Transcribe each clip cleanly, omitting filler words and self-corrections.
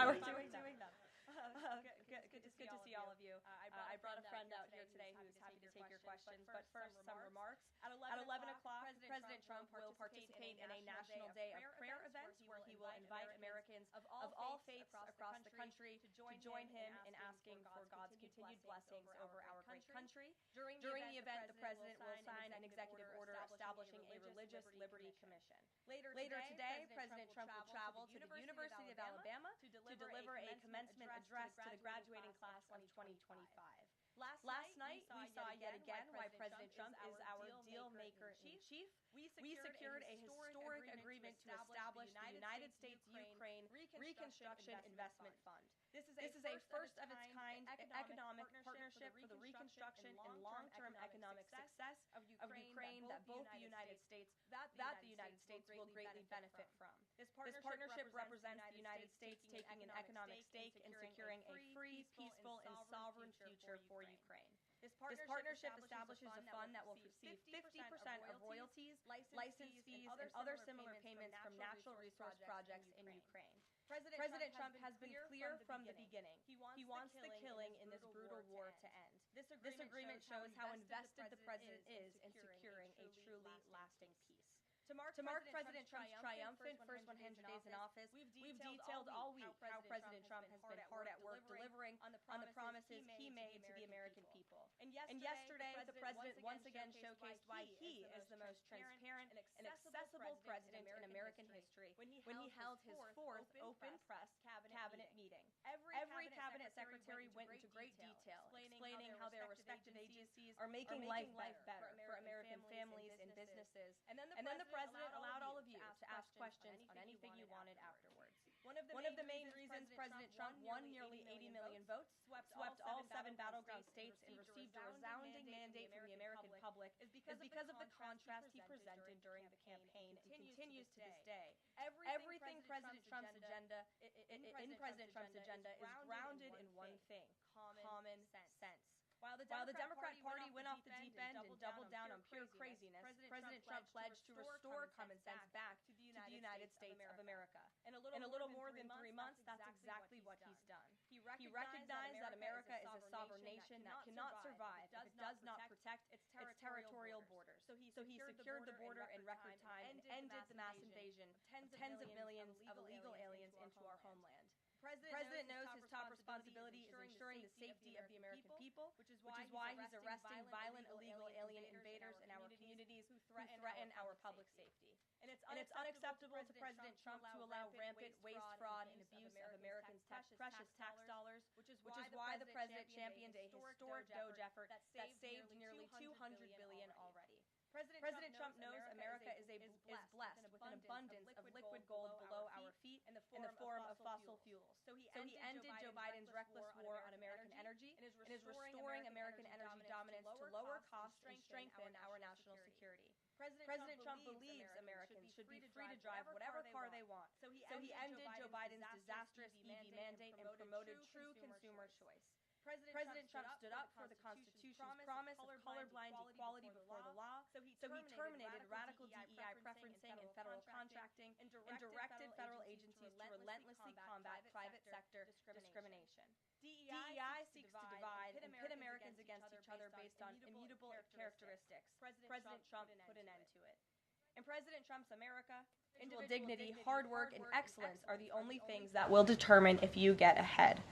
we're doing them. Good to see all of you. I brought a friend out here today who's happy to take your questions, but first, some remarks. At 11 o'clock, President Trump will participate in a National Day of Prayer event where he will invite Americans of all faiths across the country to join him in asking for God's continued blessings over our great country. During the event, the President will sign an executive order establishing a Religious Liberty Commission. Later today, President Trump will travel to the University of Alabama to deliver a commencement address to the graduating class of 2025. Last night, we saw yet again why President Trump is our deal maker in chief. We secured a historic agreement to establish the United States-Ukraine Reconstruction Investment Fund. This is a first-of-its-kind economic partnership for the reconstruction and long-term economic success of Ukraine that both the United States will greatly benefit from. This partnership represents the United States taking an economic stake in securing a free, peaceful, and sovereign future for Ukraine. This partnership establishes a fund that will receive 50% of royalties, license fees, and other similar payments from natural resource projects in Ukraine. President Trump has been clear from the beginning. He wants the killing in this brutal war to end. This agreement shows how invested the president is in securing a truly lasting peace. To mark President Trump's triumphant first 100 days in office, we've detailed all week how President Trump has been hard at work delivering on the promises he made to the American people. And yesterday, the president once again showcased why he is the most transparent and accessible president in American history when he held his fourth open press cabinet meeting. Every cabinet secretary went into great detail, explaining how their respective agencies are making life better for American families and businesses. And then the president allowed all of you to ask questions on anything you wanted afterwards. One of the main reasons President Trump won nearly 80 million votes, swept all 7 battleground states, and received a resounding mandate from the American public is because of the contrast he presented during the campaign and continues to this day. Everything President Trump's agenda is grounded in one thing: common sense. While the Democrat Party went off the deep end and doubled down on pure craziness, President Trump pledged to restore common sense back to the United States of America. In a little more than 3 months, that's exactly what he's done. He recognized that America is a sovereign nation that cannot survive if it does not protect its territorial borders. So he secured the border in record time and ended the mass invasion of tens of millions of illegal aliens into our homeland. The president knows his top responsibility is ensuring the safety of the American people, which is why he's arresting violent illegal alien invaders in our communities who threaten our public safety. And it's unacceptable to President Trump to allow rampant waste, fraud, and abuse of Americans' precious tax dollars, which is why the president championed a historic DOGE effort that saved nearly $200 billion already. President Trump knows America is blessed with an abundance of liquid gold below our feet in the form of fossil fuels. So he ended Joe Biden's reckless war on American energy and is restoring American energy dominance to lower costs and strengthen our national security. President Trump believes Americans should be free to drive whatever car they want. So he ended Joe Biden's disastrous EV mandate and promoted true consumer choice. President Trump stood up for the Constitution's promise of colorblind equality before the law, so he terminated radical DEI preferencing in federal contracting and directed federal agencies to relentlessly combat private sector discrimination. DEI seeks to divide and pit Americans against each other based on immutable characteristics. President Trump put an end to it. In President Trump's America, individual dignity, hard work, and excellence are the only things that will determine if you get ahead.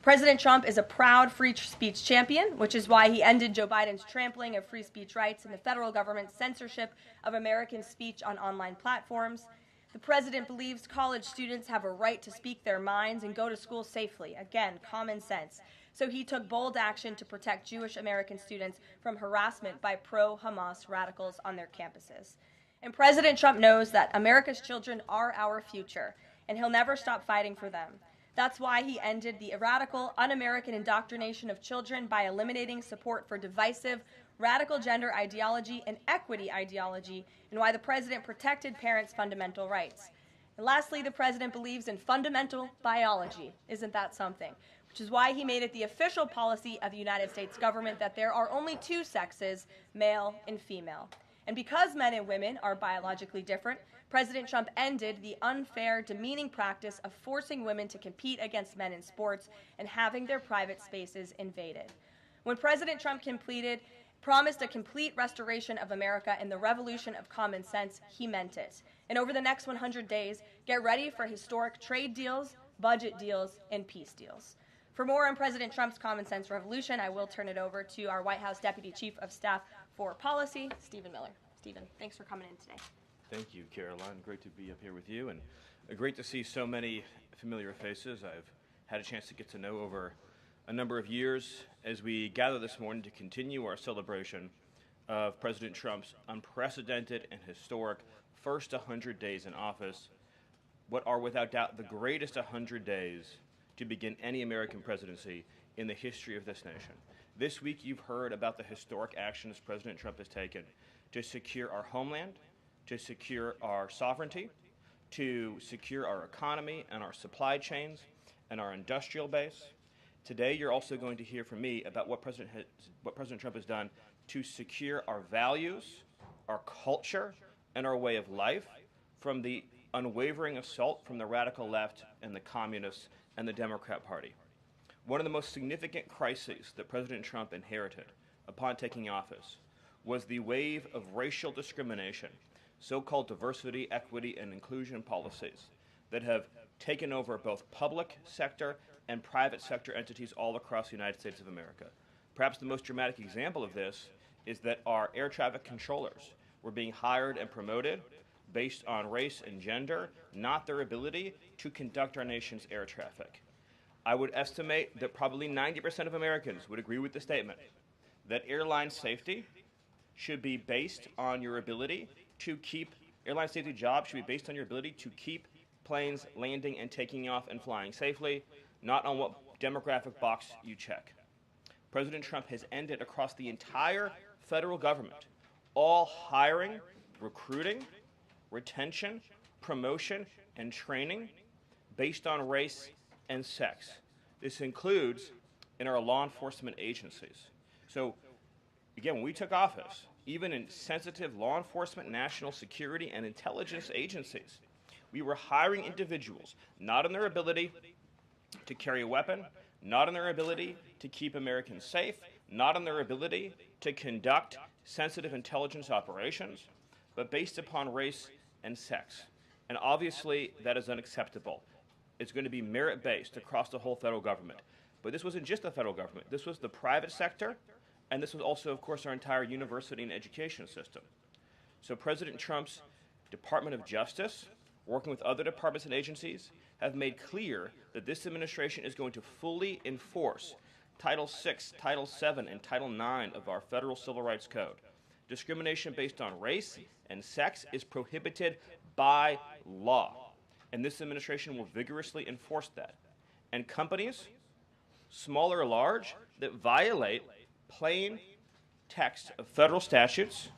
President Trump is a proud free speech champion, which is why he ended Joe Biden's trampling of free speech rights and the federal government's censorship of American speech on online platforms. The president believes college students have a right to speak their minds and go to school safely. Again, common sense. So he took bold action to protect Jewish American students from harassment by pro-Hamas radicals on their campuses. And President Trump knows that America's children are our future, and he'll never stop fighting for them. That's why he ended the radical, un-American indoctrination of children by eliminating support for divisive, radical gender ideology and equity ideology, and why the president protected parents' fundamental rights. And lastly, the president believes in fundamental biology. Isn't that something? Which is why he made it the official policy of the United States government that there are only 2 sexes, male and female. And because men and women are biologically different, President Trump ended the unfair, demeaning practice of forcing women to compete against men in sports and having their private spaces invaded. When President Trump promised a complete restoration of America and the revolution of common sense, he meant it. And over the next 100 days, get ready for historic trade deals, budget deals, and peace deals. For more on President Trump's common sense revolution, I will turn it over to our White House Deputy Chief of Staff for Policy, Stephen Miller. Stephen, thanks for coming in today. Thank you, Caroline. Great to be up here with you, and great to see so many familiar faces I've had a chance to get to know over a number of years as we gather this morning to continue our celebration of President Trump's unprecedented and historic first 100 days in office, what are without doubt the greatest 100 days to begin any American presidency in the history of this nation. This week you've heard about the historic actions President Trump has taken to secure our homeland, to secure our sovereignty, to secure our economy and our supply chains and our industrial base. Today you're also going to hear from me about what President Trump has done to secure our values, our culture, and our way of life from the unwavering assault from the radical left and the communists and the Democrat Party. One of the most significant crises that President Trump inherited upon taking office was the wave of racial discrimination, so-called diversity, equity, and inclusion policies that have taken over both public sector and private sector entities all across the United States of America. Perhaps the most dramatic example of this is that our air traffic controllers were being hired and promoted based on race and gender, not their ability to conduct our nation's air traffic. I would estimate that probably 90% of Americans would agree with the statement that airline safety should be based on your ability to keep, airline safety jobs should be based on your ability to keep planes landing and taking off and flying safely, not on what demographic box you check. President Trump has ended across the entire federal government all hiring, recruiting, retention, promotion, and training based on race and sex. This includes in our law enforcement agencies. So, again, when we took office, even in sensitive law enforcement, national security, and intelligence agencies, we were hiring individuals not on their ability to carry a weapon, not on their ability to keep Americans safe, not on their ability to conduct sensitive intelligence operations, but based upon race and sex. And obviously, that is unacceptable. It's going to be merit-based across the whole federal government. But this wasn't just the federal government. This was the private sector, and this was also, of course, our entire university and education system. So President Trump's Department of Justice, working with other departments and agencies, have made clear that this administration is going to fully enforce Title VI, Title VII, and Title IX of our federal civil rights code. Discrimination based on race and sex is prohibited by law, and this administration will vigorously enforce that. And companies, small or large, that violate plain text of federal statutes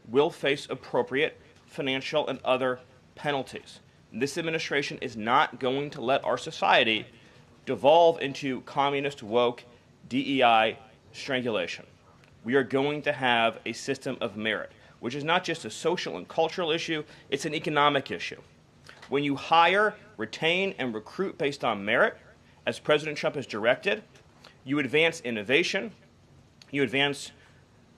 will face appropriate financial and other penalties. This administration is not going to let our society devolve into communist, woke, DEI strangulation. We are going to have a system of merit, which is not just a social and cultural issue, it's an economic issue. When you hire, retain, and recruit based on merit, as President Trump has directed, you advance innovation, you advance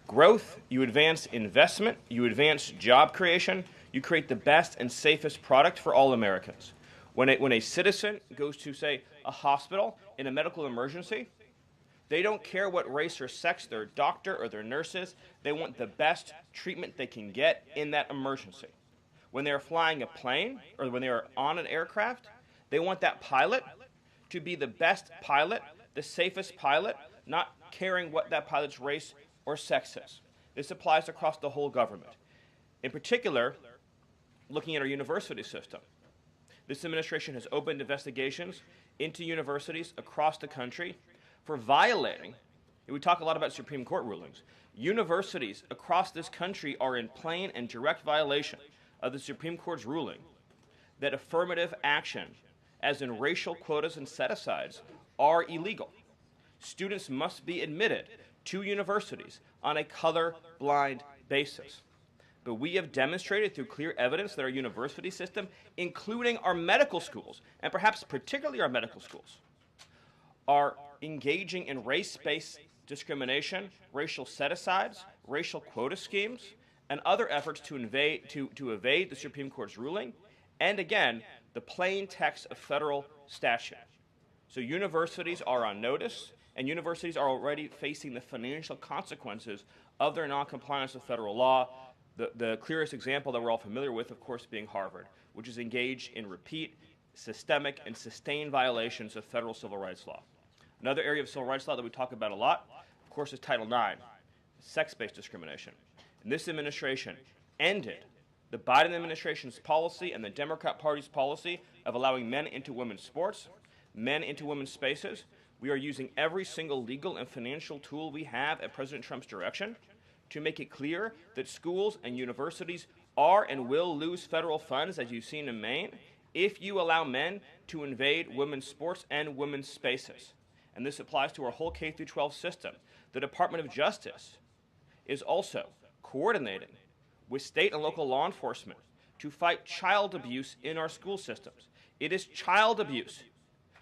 growth, you advance investment, you advance job creation, you create the best and safest product for all Americans. When a citizen goes to, say, a hospital in a medical emergency, they don't care what race or sex their doctor or their nurse is. They want the best treatment they can get in that emergency. When they're flying a plane or when they're on an aircraft, they want that pilot to be the best pilot, the safest pilot, not caring what that pilot's race or sex is. This applies across the whole government. In particular, looking at our university system, this administration has opened investigations into universities across the country for violating, and we talk a lot about Supreme Court rulings, universities across this country are in plain and direct violation of the Supreme Court's ruling that affirmative action, as in racial quotas and set-asides, are illegal. Students must be admitted to universities on a color-blind basis. But we have demonstrated through clear evidence that our university system, including our medical schools, and perhaps particularly our medical schools, are engaging in race-based discrimination, racial set-asides, racial quota schemes, and other efforts to evade the Supreme Court's ruling, and again, the plain text of federal statute. So universities are on notice, and universities are already facing the financial consequences of their noncompliance with federal law. The clearest example that we're all familiar with, of course, being Harvard, which is engaged in repeat, systemic, and sustained violations of federal civil rights law. Another area of civil rights law that we talk about a lot, of course, is Title IX, sex-based discrimination. And this administration ended the Biden administration's policy and the Democrat Party's policy of allowing men into women's sports, men into women's spaces. We are using every single legal and financial tool we have at President Trump's direction to make it clear that schools and universities are and will lose federal funds, as you've seen in Maine, if you allow men to invade women's sports and women's spaces. And this applies to our whole K-12 system. The Department of Justice is also coordinating with state and local law enforcement to fight child abuse in our school systems. It is child abuse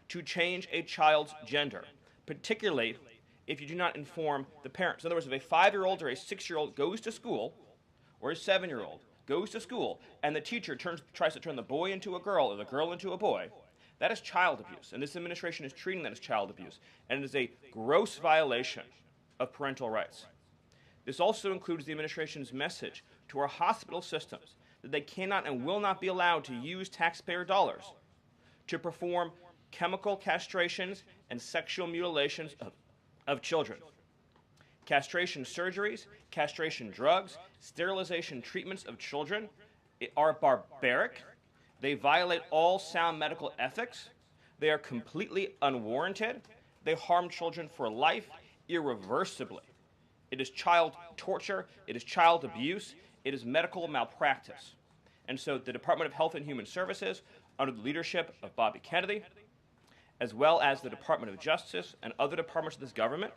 to change a child's gender, particularly if you do not inform the parents. In other words, if a 5-year-old or a 6-year-old goes to school, or a 7-year-old goes to school, and the teacher tries to turn the boy into a girl or the girl into a boy, that is child abuse. And this administration is treating that as child abuse. And it is a gross violation of parental rights. This also includes the administration's message to our hospital systems that they cannot and will not be allowed to use taxpayer dollars to perform chemical castrations and sexual mutilations of children. Castration surgeries, castration drugs, sterilization treatments of children are barbaric. They violate all sound medical ethics. They are completely unwarranted. They harm children for life, irreversibly. It is child torture. It is child abuse. It is medical malpractice. And so the Department of Health and Human Services, under the leadership of Bobby Kennedy, as well as the Department of Justice and other departments of this government,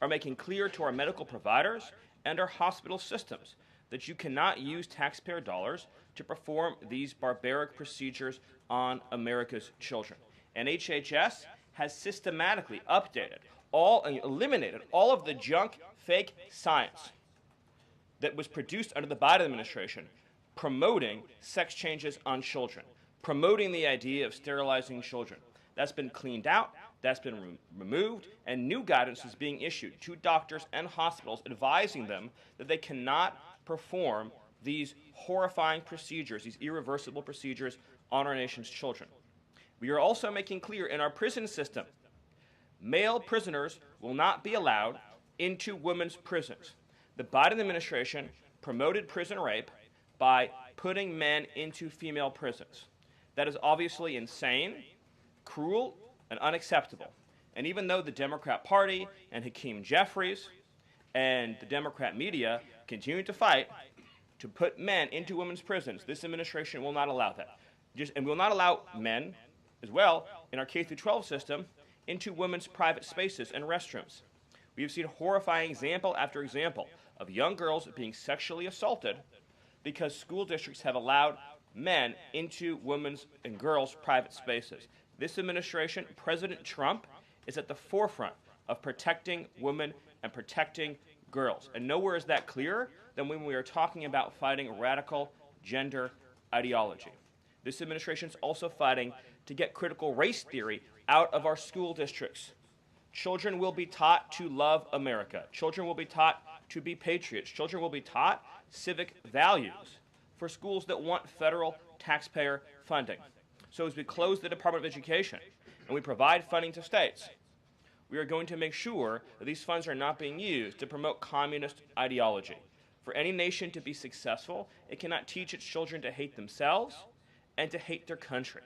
are making clear to our medical providers and our hospital systems that you cannot use taxpayer dollars to perform these barbaric procedures on America's children. And HHS has systematically updated and eliminated all of the junk, fake science that was produced under the Biden administration promoting sex changes on children, promoting the idea of sterilizing children. That's been cleaned out, that's been removed, and new guidance is being issued to doctors and hospitals advising them that they cannot perform these horrifying procedures, these irreversible procedures on our nation's children. We are also making clear in our prison system, male prisoners will not be allowed into women's prisons. The Biden administration promoted prison rape by putting men into female prisons. That is obviously insane, cruel, and unacceptable. And even though the Democrat Party and Hakeem Jeffries and the Democrat media continue to fight to put men into women's prisons, this administration will not allow that. And will not allow men, as well, in our K-12 system, into women's private spaces and restrooms. We have seen horrifying example after example of young girls being sexually assaulted because school districts have allowed men into women's and girls' private spaces. This administration, President Trump, is at the forefront of protecting women and protecting girls. And nowhere is that clearer than when we are talking about fighting radical gender ideology. This administration is also fighting to get critical race theory out of our school districts. Children will be taught to love America. Children will be taught to be patriots. Children will be taught civic values for schools that want federal taxpayer funding. So as we close the Department of Education and we provide funding to states, we are going to make sure that these funds are not being used to promote communist ideology. For any nation to be successful, it cannot teach its children to hate themselves and to hate their country.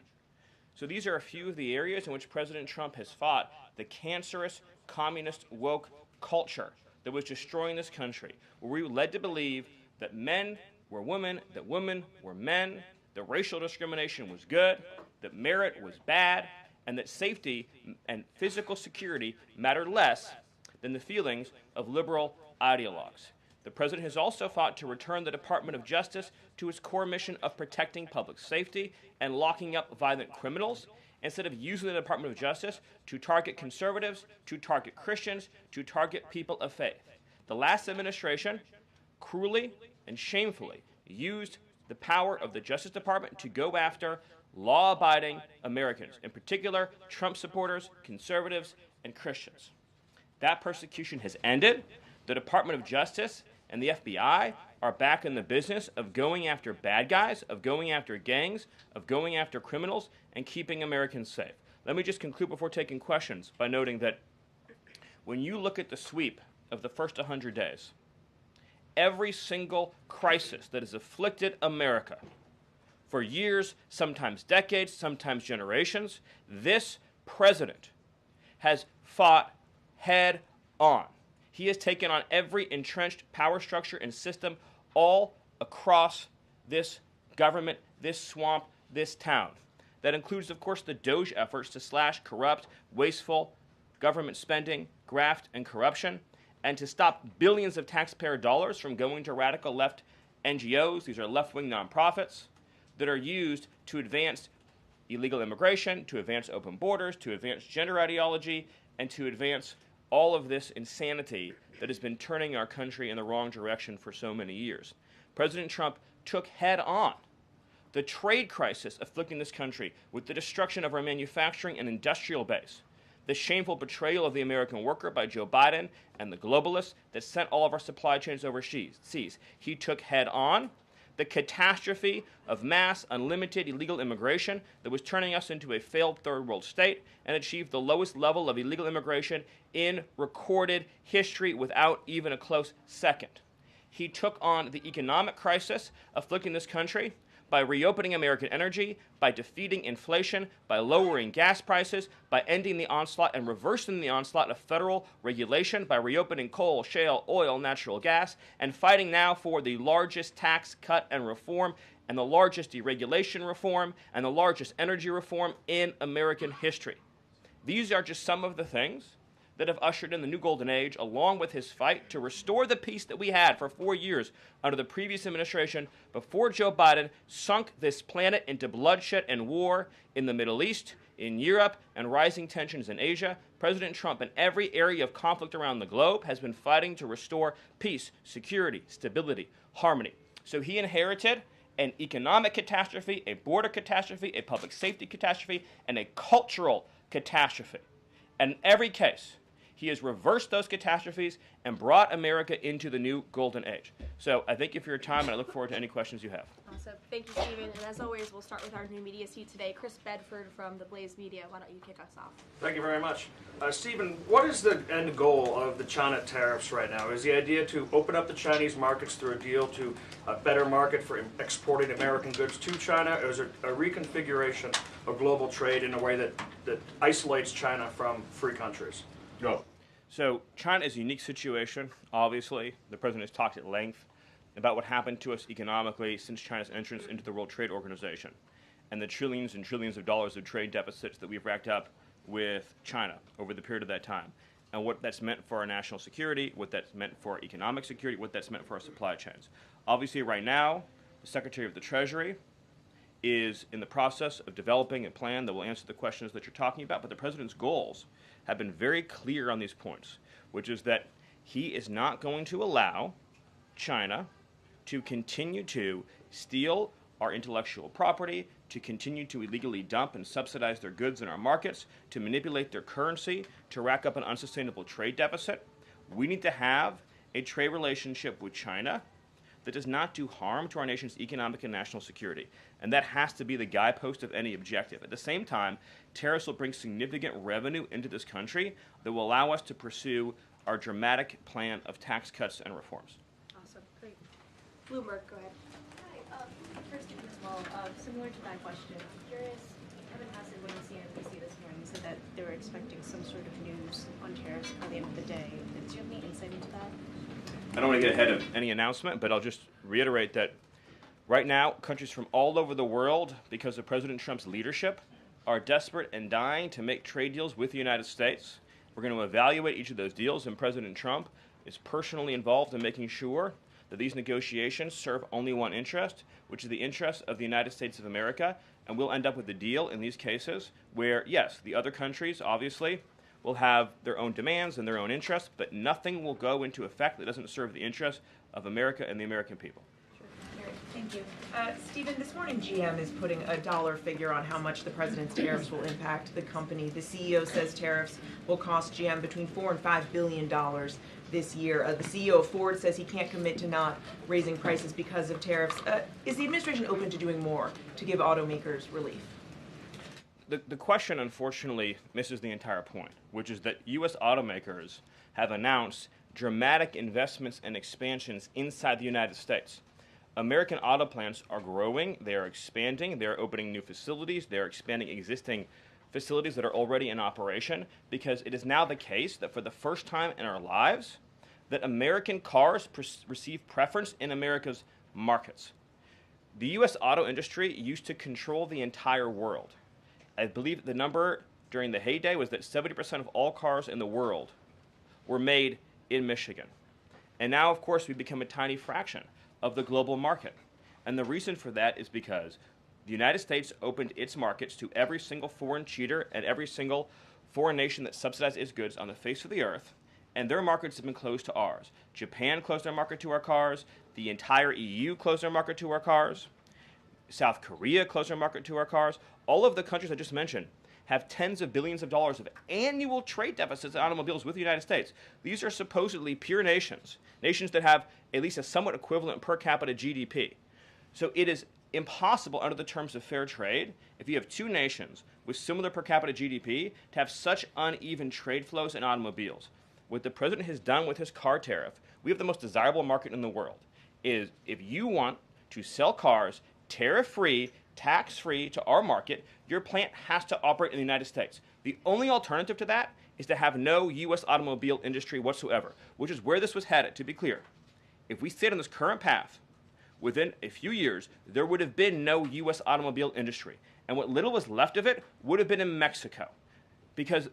So these are a few of the areas in which President Trump has fought the cancerous, communist, woke culture that was destroying this country, where we were led to believe that men were women, that women were men, that racial discrimination was good, that merit was bad, and that safety and physical security mattered less than the feelings of liberal ideologues. The president has also fought to return the Department of Justice to its core mission of protecting public safety and locking up violent criminals, instead of using the Department of Justice to target conservatives, to target Christians, to target people of faith. The last administration cruelly and shamefully used the power of the Justice Department to go after law-abiding Americans, in particular Trump supporters, conservatives, and Christians. That persecution has ended. The Department of Justice and the FBI are back in the business of going after bad guys, of going after gangs, of going after criminals, and keeping Americans safe. Let me just conclude before taking questions by noting that when you look at the sweep of the first 100 days, every single crisis that has afflicted America for years, sometimes decades, sometimes generations, this president has fought head on. He has taken on every entrenched power structure and system all across this government, this swamp, this town. That includes, of course, the DOGE efforts to slash corrupt, wasteful government spending, graft, and corruption, and to stop billions of taxpayer dollars from going to radical left NGOs. These are left-wing nonprofits that are used to advance illegal immigration, to advance open borders, to advance gender ideology, and to advance all of this insanity that has been turning our country in the wrong direction for so many years. President Trump took head on the trade crisis afflicting this country with the destruction of our manufacturing and industrial base, the shameful betrayal of the American worker by Joe Biden and the globalists that sent all of our supply chains overseas. He took head on the catastrophe of mass, unlimited illegal immigration that was turning us into a failed third world state, and achieved the lowest level of illegal immigration in recorded history without even a close second. He took on the economic crisis afflicting this country by reopening American energy, by defeating inflation, by lowering gas prices, by ending the onslaught and reversing the onslaught of federal regulation, by reopening coal, shale, oil, natural gas, and fighting now for the largest tax cut and reform and the largest deregulation reform and the largest energy reform in American history. These are just some of the things that have ushered in the new golden age, along with his fight to restore the peace that we had for 4 years under the previous administration before Joe Biden sunk this planet into bloodshed and war in the Middle East, in Europe, and rising tensions in Asia. President Trump, in every area of conflict around the globe, has been fighting to restore peace, security, stability, harmony. So he inherited an economic catastrophe, a border catastrophe, a public safety catastrophe, and a cultural catastrophe. And in every case, he has reversed those catastrophes and brought America into the new golden age. So I thank you for your time, and I look forward to any questions you have. Awesome. Thank you, Stephen. And as always, we'll start with our new media seat today. Chris Bedford from the Blaze Media. Why don't you kick us off? Thank you very much. Stephen, what is the end goal of the China tariffs right now? Is the idea to open up the Chinese markets through a deal to a better market for exporting American goods to China, or is it a reconfiguration of global trade in a way that isolates China from free countries? No. So China is a unique situation, obviously. The president has talked at length about what happened to us economically since China's entrance into the World Trade Organization and the trillions and trillions of dollars of trade deficits that we've racked up with China over the period of that time, and what that's meant for our national security, what that's meant for our economic security, what that's meant for our supply chains. Obviously, right now, the Secretary of the Treasury is in the process of developing a plan that will answer the questions that you're talking about, but the president's goals have been very clear on these points, which is that he is not going to allow China to continue to steal our intellectual property, to continue to illegally dump and subsidize their goods in our markets, to manipulate their currency, to rack up an unsustainable trade deficit. We need to have a trade relationship with China that does not do harm to our nation's economic and national security. And that has to be the guidepost of any objective. At the same time, tariffs will bring significant revenue into this country that will allow us to pursue our dramatic plan of tax cuts and reforms. Awesome. Great. Bloomberg, go ahead. Hi. First, as well, similar to that question, I'm curious, Kevin Hassett, when on CNBC this morning, said that they were expecting some sort of news on tariffs by the end of the day. Do you have any insight into that? I don't want to get ahead of any announcement, but I'll just reiterate that right now, countries from all over the world, because of President Trump's leadership, are desperate and dying to make trade deals with the United States. We're going to evaluate each of those deals, and President Trump is personally involved in making sure that these negotiations serve only one interest, which is the interest of the United States of America, and we'll end up with a deal in these cases where, yes, the other countries, obviously, will have their own demands and their own interests, but nothing will go into effect that doesn't serve the interests of America and the American people. Thank you. Stephen, this morning GM is putting a dollar figure on how much the president's tariffs will impact the company. The CEO says tariffs will cost GM between $4 and $5 billion this year. The CEO of Ford says he can't commit to not raising prices because of tariffs. Is the administration open to doing more to give automakers relief? The question, unfortunately, misses the entire point, which is that U.S. automakers have announced dramatic investments and expansions inside the United States. American auto plants are growing, they are expanding, they are opening new facilities, they are expanding existing facilities that are already in operation, because it is now the case that for the first time in our lives, that American cars receive preference in America's markets. The U.S. auto industry used to control the entire world. I believe the number during the heyday was that 70% of all cars in the world were made in Michigan. And now, of course, we've become a tiny fraction of the global market. And the reason for that is because the United States opened its markets to every single foreign cheater and every single foreign nation that subsidized its goods on the face of the earth, and their markets have been closed to ours. Japan closed their market to our cars. The entire EU closed their market to our cars. South Korea closed their market to our cars. All of the countries I just mentioned have tens of billions of dollars of annual trade deficits in automobiles with the United States. These are supposedly pure nations, nations that have at least a somewhat equivalent per capita GDP. So it is impossible under the terms of fair trade, if you have two nations with similar per capita GDP, to have such uneven trade flows in automobiles. What the president has done with his car tariff, we have the most desirable market in the world, is if you want to sell cars tariff-free, tax-free to our market, your plant has to operate in the United States. The only alternative to that is to have no U.S. automobile industry whatsoever, which is where this was headed, to be clear. If we stayed on this current path, within a few years, there would have been no U.S. automobile industry. And what little was left of it would have been in Mexico. Because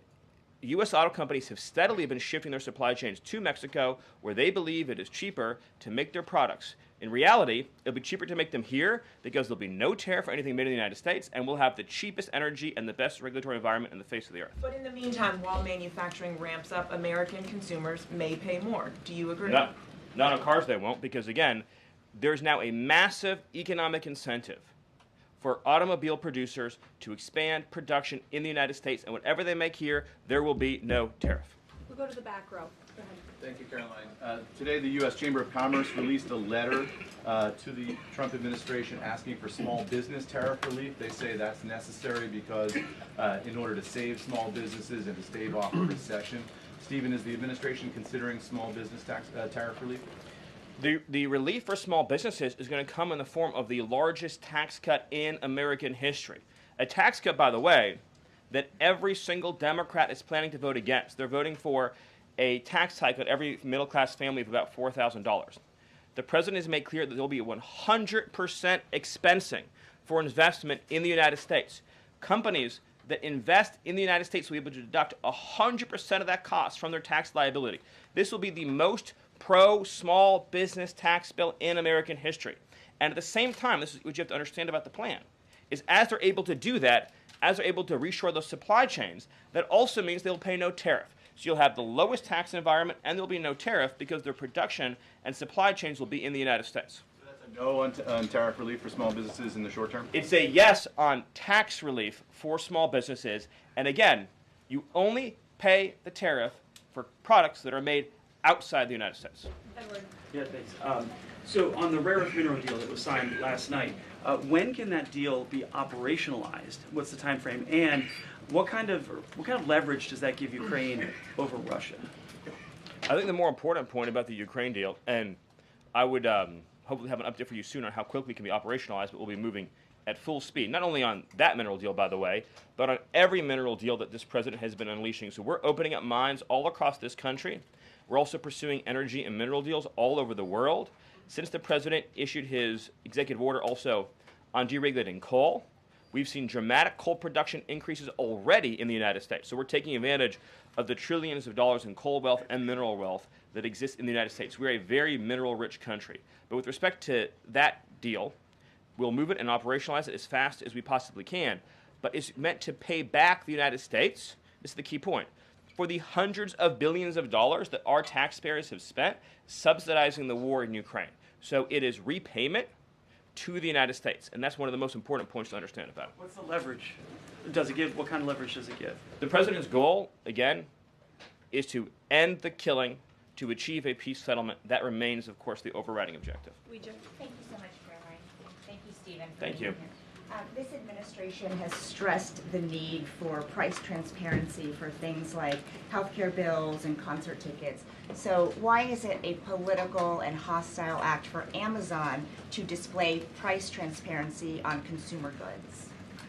U.S. auto companies have steadily been shifting their supply chains to Mexico, where they believe it is cheaper to make their products. In reality, it'll be cheaper to make them here because there'll be no tariff for anything made in the United States, and we'll have the cheapest energy and the best regulatory environment in the face of the earth. But in the meantime, while manufacturing ramps up, American consumers may pay more. Do you agree? Not on cars they won't, because again, there's now a massive economic incentive for automobile producers to expand production in the United States, and whatever they make here, there will be no tariff. We'll go to the back row. Go ahead. Thank you, Karoline. Today, the U.S. Chamber of Commerce released a letter to the Trump administration asking for small business tariff relief. They say that's necessary because in order to save small businesses and to stave off a recession. Stephen, is the administration considering small business tariff relief? The relief for small businesses is going to come in the form of the largest tax cut in American history. A tax cut, by the way, that every single Democrat is planning to vote against. They're voting for a tax hike on every middle-class family of about $4,000. The president has made clear that there will be 100% expensing for investment in the United States. Companies that invest in the United States will be able to deduct 100% of that cost from their tax liability. This will be the most pro-small business tax bill in American history. And at the same time, this is what you have to understand about the plan, is as they're able to do that, as they're able to reshore those supply chains, that also means they'll pay no tariff. So you'll have the lowest tax environment and there'll be no tariff because their production and supply chains will be in the United States. So that's a no on tariff relief for small businesses in the short term? It's a yes on tax relief for small businesses. And again, you only pay the tariff for products that are made outside the United States. Edward. Yeah, thanks. So on the rare earth mineral deal that was signed last night, when can that deal be operationalized? What's the time frame? And what kind of leverage does that give Ukraine over Russia? I think the more important point about the Ukraine deal, and I would hopefully have an update for you soon on how quickly it can be operationalized, but we'll be moving at full speed, not only on that mineral deal, by the way, but on every mineral deal that this president has been unleashing. So we're opening up mines all across this country. We're also pursuing energy and mineral deals all over the world. Since the president issued his executive order also on deregulating coal, We've seen dramatic coal production increases already in the United States. So we're taking advantage of the trillions of dollars in coal wealth and mineral wealth that exists in the United States. We're a very mineral-rich country. But with respect to that deal, we'll move it and operationalize it as fast as we possibly can. But it's meant to pay back the United States. This is the key point. For the hundreds of billions of dollars that our taxpayers have spent subsidizing the war in Ukraine. So it is repayment to the United States, and that's one of the most important points to understand about it. What's the leverage? Does it give? What kind of leverage does it give? The president's goal, again, is to end the killing, to achieve a peace settlement. That remains, of course, the overriding objective. Thank you so much, Caroline. Thank you, Stephen. Thank you. This administration has stressed the need for price transparency for things like healthcare bills and concert tickets. So why is it a political and hostile act for Amazon to display price transparency on consumer goods?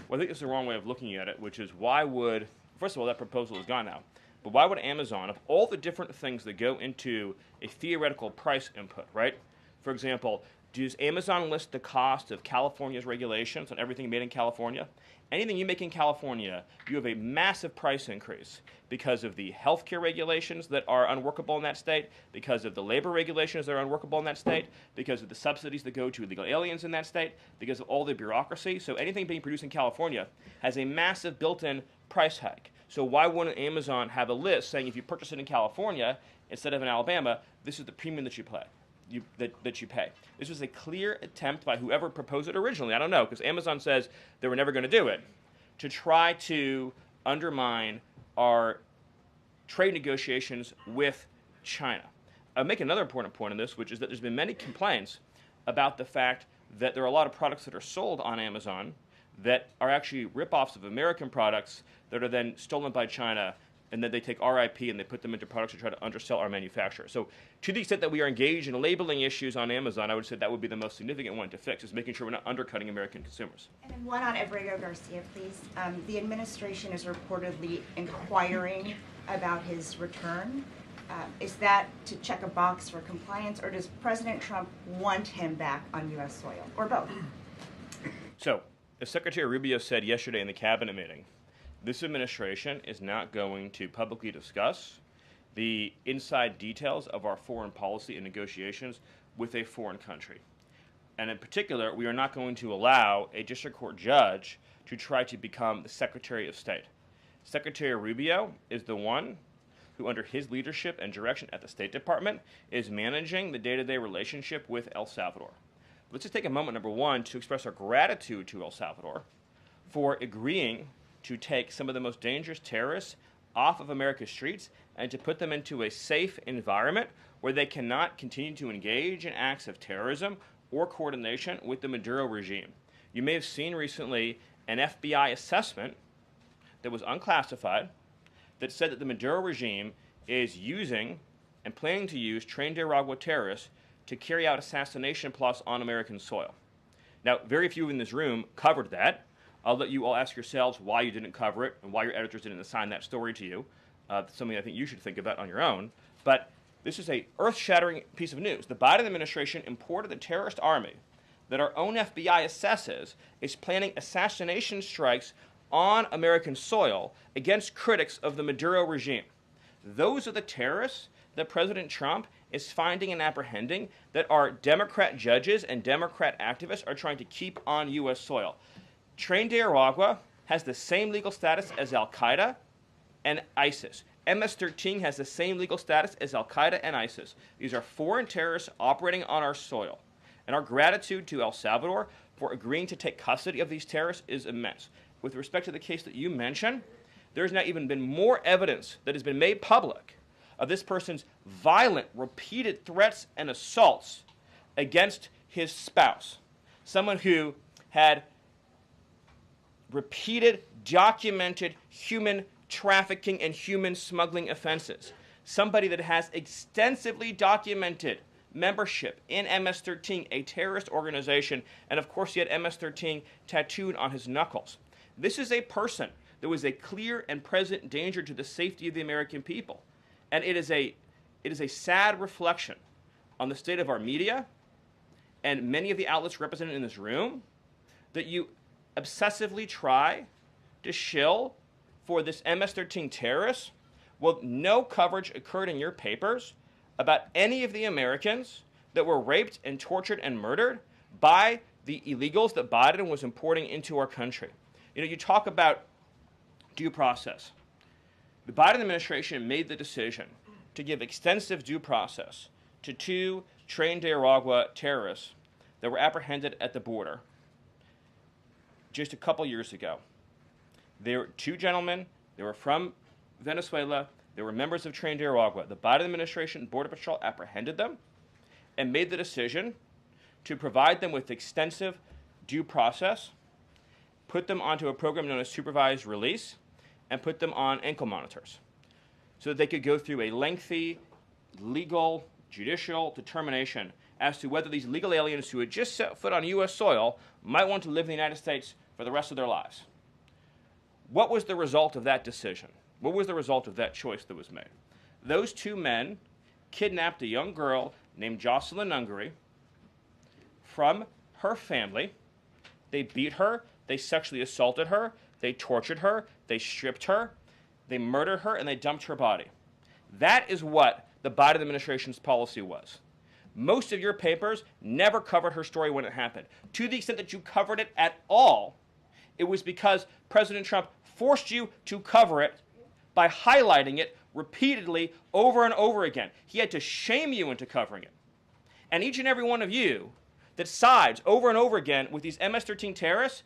Well, I think it's the wrong way of looking at it, which is why would, first of all, that proposal is gone now, but why would Amazon, of all the different things that go into a theoretical price input, right? For example, does Amazon list the cost of California's regulations on everything made in California? Anything you make in California, you have a massive price increase because of the healthcare regulations that are unworkable in that state, because of the labor regulations that are unworkable in that state, because of the subsidies that go to illegal aliens in that state, because of all the bureaucracy. So anything being produced in California has a massive built-in price hike. So why wouldn't Amazon have a list saying if you purchase it in California instead of in Alabama, this is the premium that you pay? That you pay. This was a clear attempt by whoever proposed it originally, I don't know, because Amazon says they were never going to do it, to try to undermine our trade negotiations with China. I'll make another important point on this, which is that there's been many complaints about the fact that there are a lot of products that are sold on Amazon that are actually ripoffs of American products that are then stolen by China, and then they take our IP and they put them into products to try to undersell our manufacturers. So to the extent that we are engaged in labeling issues on Amazon, I would say that would be the most significant one to fix, is making sure we're not undercutting American consumers. And then one on Abrego Garcia, please. The administration is reportedly inquiring about his return. Is that to check a box for compliance, or does President Trump want him back on U.S. soil, or both? So, as Secretary Rubio said yesterday in the cabinet meeting, this administration is not going to publicly discuss the inside details of our foreign policy and negotiations with a foreign country. And in particular, we are not going to allow a district court judge to try to become the Secretary of State. Secretary Rubio is the one who, under his leadership and direction at the State Department, is managing the day-to-day relationship with El Salvador. Let's just take a moment, number one, to express our gratitude to El Salvador for agreeing to take some of the most dangerous terrorists off of America's streets and to put them into a safe environment where they cannot continue to engage in acts of terrorism or coordination with the Maduro regime. You may have seen recently an FBI assessment that was unclassified that said that the Maduro regime is using and planning to use trained Aragua terrorists to carry out assassination plots on American soil. Now, very few in this room covered that. I'll let you all ask yourselves why you didn't cover it and why your editors didn't assign that story to you. Something I think you should think about on your own. But this is a earth-shattering piece of news. The Biden administration imported a terrorist army that our own FBI assesses is planning assassination strikes on American soil against critics of the Maduro regime. Those are the terrorists that President Trump is finding and apprehending that our Democrat judges and Democrat activists are trying to keep on U.S. soil. Tren de Aragua has the same legal status as Al-Qaeda and ISIS. MS-13 has the same legal status as Al-Qaeda and ISIS. These are foreign terrorists operating on our soil. And our gratitude to El Salvador for agreeing to take custody of these terrorists is immense. With respect to the case that you mentioned, there's now even been more evidence that has been made public of this person's violent, repeated threats and assaults against his spouse, someone who had repeated, documented human trafficking and human smuggling offenses, somebody that has extensively documented membership in MS-13, a terrorist organization, and of course he had MS-13 tattooed on his knuckles. This is a person that was a clear and present danger to the safety of the American people. And it is a sad reflection on the state of our media and many of the outlets represented in this room that you obsessively try to shill for this MS-13 terrorist, well, no coverage occurred in your papers about any of the Americans that were raped and tortured and murdered by the illegals that Biden was importing into our country. You know, you talk about due process. The Biden administration made the decision to give extensive due process to 2 trained Nicaragua terrorists that were apprehended at the border just a couple years ago. They were 2 gentlemen. They were from Venezuela. They were members of trained Nicaragua. The Biden administration Border Patrol apprehended them and made the decision to provide them with extensive due process, put them onto a program known as supervised release, and put them on ankle monitors so that they could go through a lengthy legal, judicial determination as to whether these legal aliens who had just set foot on U.S. soil might want to live in the United States for the rest of their lives. What was the result of that decision? What was the result of that choice that was made? Those 2 men kidnapped a young girl named Jocelyn Ungary from her family. They beat her, they sexually assaulted her, they tortured her, they stripped her, they murdered her, and they dumped her body. That is what the Biden administration's policy was. Most of your papers never covered her story when it happened. To the extent that you covered it at all, it was because President Trump forced you to cover it by highlighting it repeatedly over and over again. He had to shame you into covering it. And each and every one of you that sides over and over again with these MS-13 terrorists,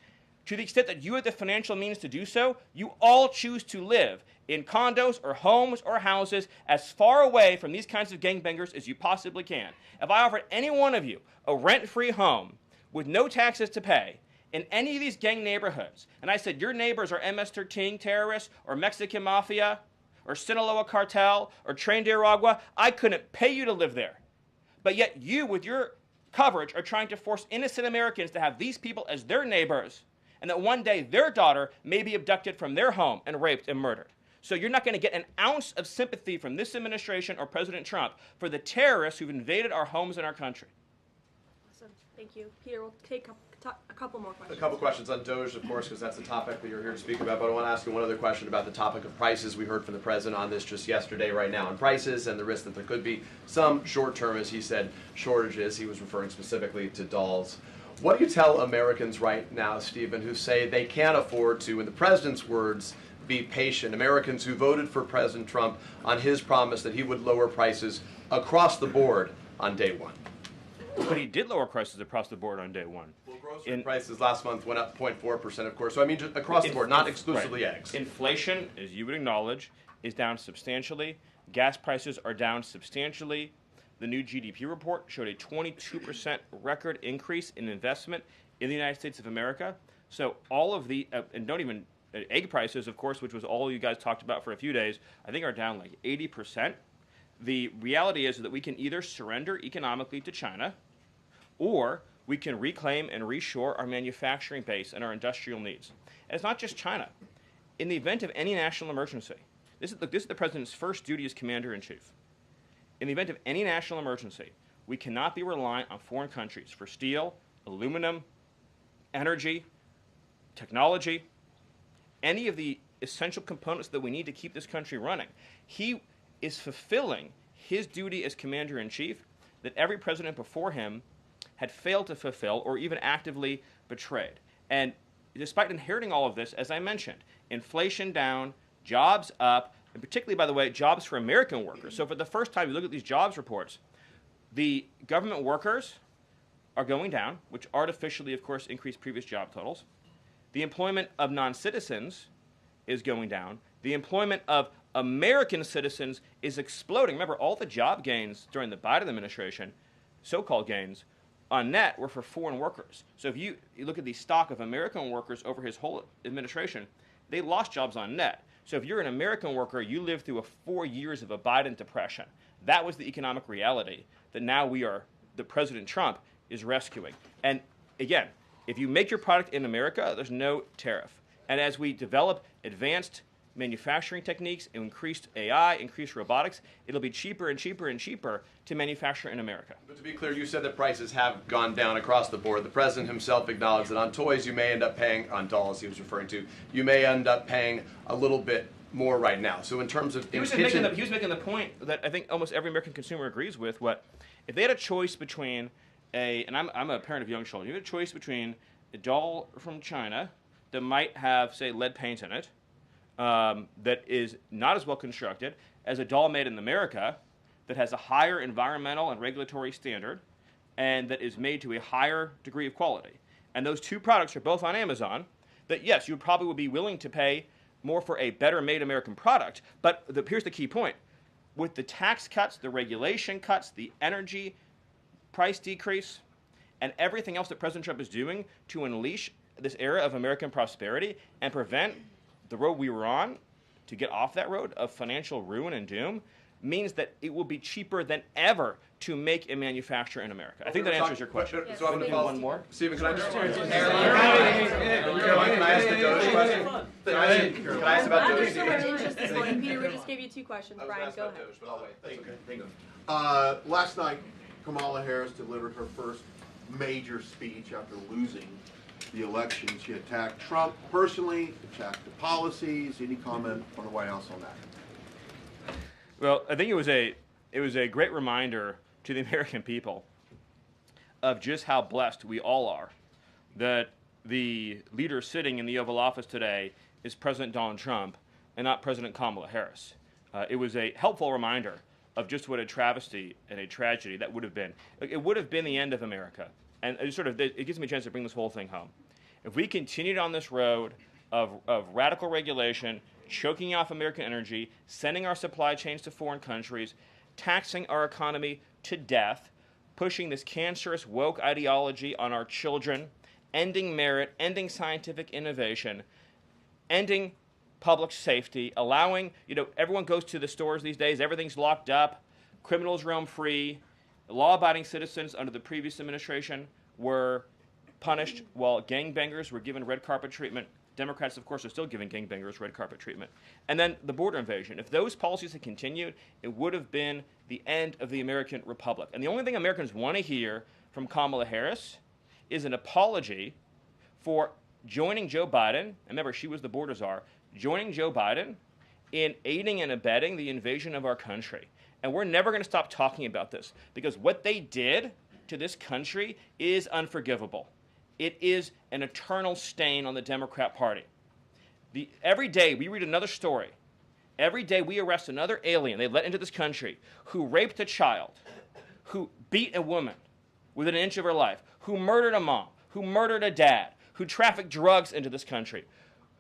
to the extent that you have the financial means to do so, you all choose to live in condos or homes or houses as far away from these kinds of gangbangers as you possibly can. If I offered any one of you a rent-free home with no taxes to pay in any of these gang neighborhoods, and I said your neighbors are MS-13 terrorists or Mexican mafia or Sinaloa cartel or trained Nicaragua, I couldn't pay you to live there. But yet you, with your coverage, are trying to force innocent Americans to have these people as their neighbors, and that one day their daughter may be abducted from their home and raped and murdered. So you're not going to get an ounce of sympathy from this administration or President Trump for the terrorists who've invaded our homes and our country. Awesome. Thank you. Peter, we'll take a couple more questions. A couple questions on DOGE, of course, because that's the topic that you're here to speak about. But I want to ask you one other question about the topic of prices. We heard from the president on this just yesterday, right now, on prices and the risk that there could be some short-term, as he said, shortages. He was referring specifically to dolls. What do you tell Americans right now, Stephen, who say they can't afford to, in the president's words, be patient? Americans who voted for President Trump on his promise that he would lower prices across the board on day one. But he did lower prices across the board on day one. Well, grocery prices last month went up 0.4%, of course. So I mean, just across the board, not exclusively eggs. Inflation, as you would acknowledge, is down substantially. Gas prices are down substantially. The new GDP report showed a 22% record increase in investment in the United States of America. So all of the, and don't even, egg prices, of course, which was all you guys talked about for a few days, I think are down like 80%. The reality is that we can either surrender economically to China, or we can reclaim and reshore our manufacturing base and our industrial needs. And it's not just China. In the event of any national emergency, this is the president's first duty as commander-in-chief. In the event of any national emergency, we cannot be reliant on foreign countries for steel, aluminum, energy, technology, any of the essential components that we need to keep this country running. He is fulfilling his duty as commander-in-chief that every president before him had failed to fulfill or even actively betrayed. And despite inheriting all of this, as I mentioned, inflation down, jobs up, and particularly, by the way, jobs for American workers. So for the first time, you look at these jobs reports, the government workers are going down, which artificially, of course, increased previous job totals. The employment of non-citizens is going down. The employment of American citizens is exploding. Remember, all the job gains during the Biden administration, so-called gains, on net were for foreign workers. So if you look at the stock of American workers over his whole administration, they lost jobs on net. So if you're an American worker, you lived through 4 years of a Biden depression. That was the economic reality that now the President Trump is rescuing. And again, if you make your product in America, there's no tariff. And as we develop advanced manufacturing techniques, increased AI, increased robotics, it'll be cheaper and cheaper and cheaper to manufacture in America. But to be clear, you said that prices have gone down across the board. The president himself acknowledged that on toys you may end up paying, on dolls he was referring to, you may end up paying a little bit more right now. So in terms of... He was making the point that I think almost every American consumer agrees with. If they had a choice between and I'm a parent of young children, you had a choice between a doll from China that might have, say, lead paint in it, that is not as well constructed as a doll made in America that has a higher environmental and regulatory standard and that is made to a higher degree of quality. And those two products are both on Amazon, that yes, you probably would be willing to pay more for a better made American product, but here's the key point. With the tax cuts, the regulation cuts, the energy price decrease, and everything else that President Trump is doing to unleash this era of American prosperity and prevent the road we were on to get off that road of financial ruin and doom, means that it will be cheaper than ever to make and manufacture in America. I think that answers your question. So I'm going to one more. Stephen, can I just... Caroline, can I ask the Doge question? Can I ask about Doge? Peter, we just gave you 2 questions. Brian, go ahead. Doge, but I'll wait. Thank you. Last night, Kamala Harris delivered her first major speech after losing the election. She attacked Trump personally, attacked the policies. Any comment from the White House on that? Well, I think it was a great reminder to the American people of just how blessed we all are that the leader sitting in the Oval Office today is President Donald Trump and not President Kamala Harris. It was a helpful reminder of just what a travesty and a tragedy that would have been. It would have been the end of America. And it gives me a chance to bring this whole thing home. If we continued on this road of radical regulation, choking off American energy, sending our supply chains to foreign countries, taxing our economy to death, pushing this cancerous woke ideology on our children, ending merit, ending scientific innovation, ending public safety, allowing, everyone goes to the stores these days, everything's locked up, criminals roam free, law-abiding citizens under the previous administration were punished while gangbangers were given red carpet treatment. Democrats, of course, are still giving gangbangers red carpet treatment. And then the border invasion. If those policies had continued, it would have been the end of the American Republic. And the only thing Americans want to hear from Kamala Harris is an apology for joining Joe Biden, and remember, she was the border czar, joining Joe Biden in aiding and abetting the invasion of our country. And we're never going to stop talking about this, because what they did to this country is unforgivable. It is an eternal stain on the Democrat Party. Every day we read another story. Every day we arrest another alien they let into this country who raped a child, who beat a woman within an inch of her life, who murdered a mom, who murdered a dad, who trafficked drugs into this country,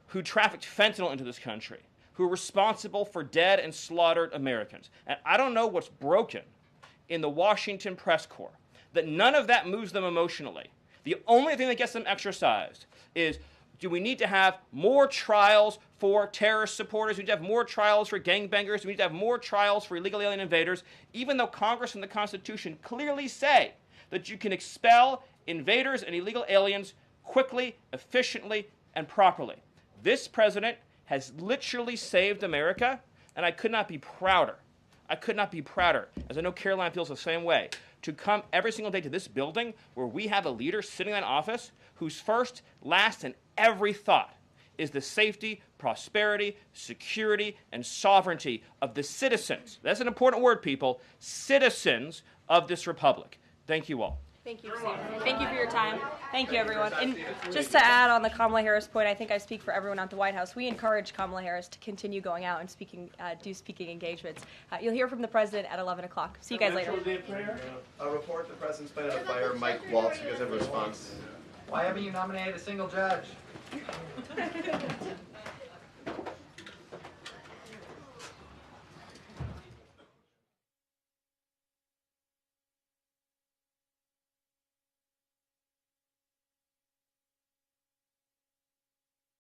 who trafficked fentanyl into this country, who are responsible for dead and slaughtered Americans. And I don't know what's broken in the Washington press corps, that none of that moves them emotionally. The only thing that gets them exercised is, do we need to have more trials for terrorist supporters? We need to have more trials for gangbangers. We need to have more trials for illegal alien invaders, even though Congress and the Constitution clearly say that you can expel invaders and illegal aliens quickly, efficiently, and properly. This president has literally saved America, and I could not be prouder. I could not be prouder, as I know Karoline feels the same way, to come every single day to this building where we have a leader sitting in that office whose first, last, and every thought is the safety, prosperity, security, and sovereignty of the citizens. That's an important word, people. Citizens of this republic. Thank you all. Thank you, Stephen. Thank you for your time. Thank you, everyone. And just to add on the Kamala Harris point, I think I speak for everyone at the White House. We encourage Kamala Harris to continue going out and do speaking engagements. You'll hear from the president at 11 o'clock. See you guys later. A report, the president's planning to fire Mike Waltz. You guys have a response? Why haven't you nominated a single judge?